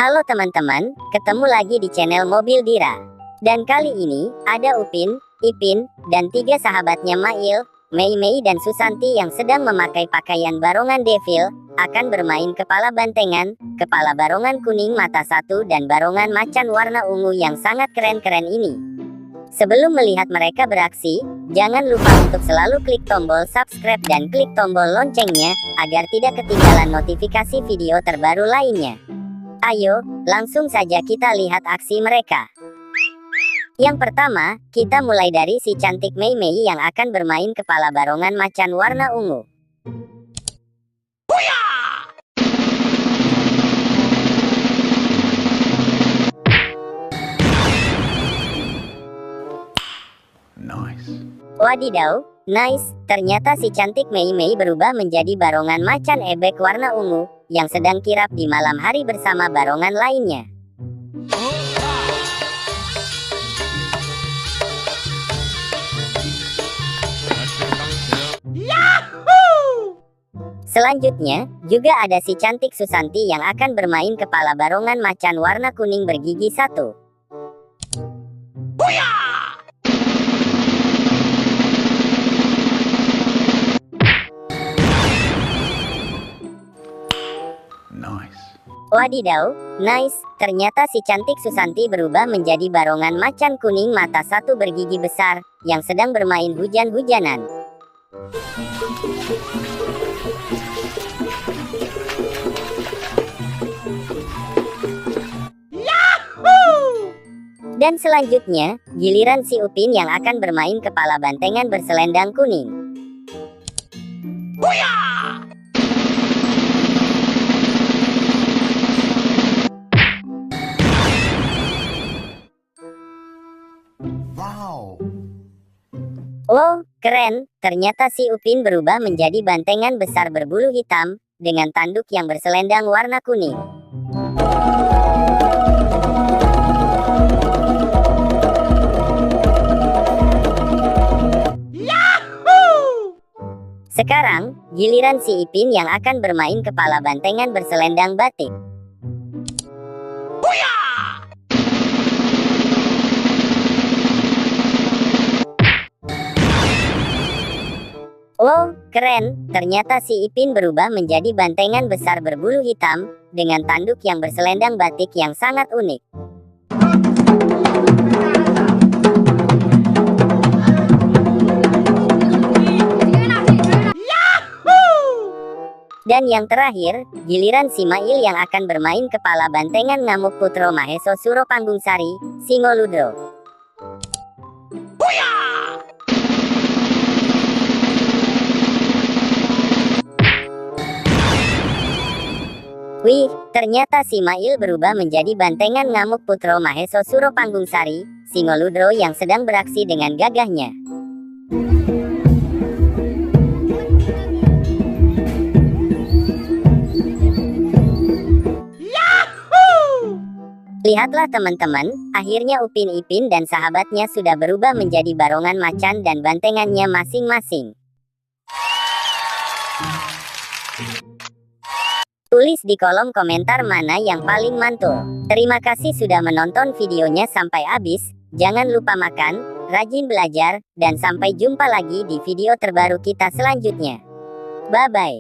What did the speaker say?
Halo teman-teman, ketemu lagi di channel Mobil Dira. Dan kali ini, ada Upin, Ipin, dan 3 sahabatnya Mail, Mei Mei dan Susanti yang sedang memakai pakaian barongan devil, akan bermain kepala bantengan, kepala barongan kuning mata satu dan barongan macan warna ungu yang sangat keren-keren ini. Sebelum melihat mereka beraksi, jangan lupa untuk selalu klik tombol subscribe dan klik tombol loncengnya, agar tidak ketinggalan notifikasi video terbaru lainnya. Ayo, langsung saja kita lihat aksi mereka. Yang pertama, kita mulai dari si cantik Mei Mei yang akan bermain kepala barongan macan warna ungu. Nice. Wadidaw, nice, ternyata si cantik Mei Mei berubah menjadi barongan macan ebek warna ungu, yang sedang kirap di malam hari bersama barongan lainnya. Selanjutnya, juga ada si cantik Susanti yang akan bermain kepala barongan macan warna kuning bergigi satu. Nice. Wadidaw, nice, ternyata si cantik Susanti berubah menjadi barongan macan kuning mata satu bergigi besar, yang sedang bermain hujan-hujanan. Dan selanjutnya, giliran si Upin yang akan bermain kepala bantengan berselendang kuning. Wow. Wow, keren, ternyata si Upin berubah menjadi bantengan besar berbulu hitam, dengan tanduk yang berselendang warna kuning. Sekarang, giliran si Ipin yang akan bermain kepala bantengan berselendang batik. Wow, keren, ternyata si Ipin berubah menjadi bantengan besar berbulu hitam, dengan tanduk yang berselendang batik yang sangat unik. Dan yang terakhir, giliran si Mail yang akan bermain kepala bantengan ngamuk Putro Maheso Suro Panggungsari, Singoludro. Wih, ternyata si Mail berubah menjadi bantengan ngamuk Putro Maheso Suro Panggungsari, Singoludro yang sedang beraksi dengan gagahnya. Lihatlah teman-teman, akhirnya Upin Ipin dan sahabatnya sudah berubah menjadi barongan macan dan bantengannya masing-masing. Tulis di kolom komentar mana yang paling mantul. Terima kasih sudah menonton videonya sampai habis. Jangan lupa makan, rajin belajar, dan sampai jumpa lagi di video terbaru kita selanjutnya. Bye-bye.